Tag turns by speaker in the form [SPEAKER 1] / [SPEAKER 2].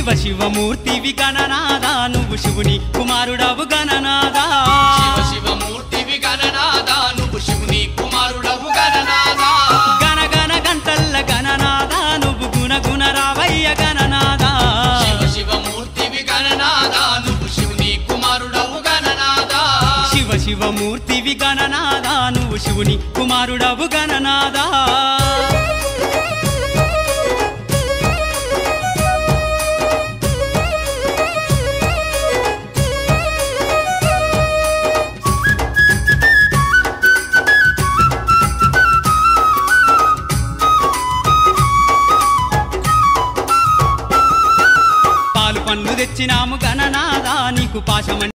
[SPEAKER 1] శివ శివమూర్తివి గణనాదా నువ్వు శివుని కుమారుడవు గణనాదా
[SPEAKER 2] శివ శివమూర్తివి గణనాదా నువ్వు శివుని కుమారుడవు గణనాదా
[SPEAKER 1] గణ గణ గంటల్ల గణనాదా నువ్వు గుణ గుణ రావయ్య గణనాదా
[SPEAKER 2] శివ శివమూర్తివి గణనాదా నువ్వు శివుని కుమారుడవు గణనాదా
[SPEAKER 1] శివ శివమూర్తివి గణనాదా నువ్వు శివుని కుమారుడవు గణనాదా పండ్లు తెచ్చినాము గణనాదా నీకు పాశం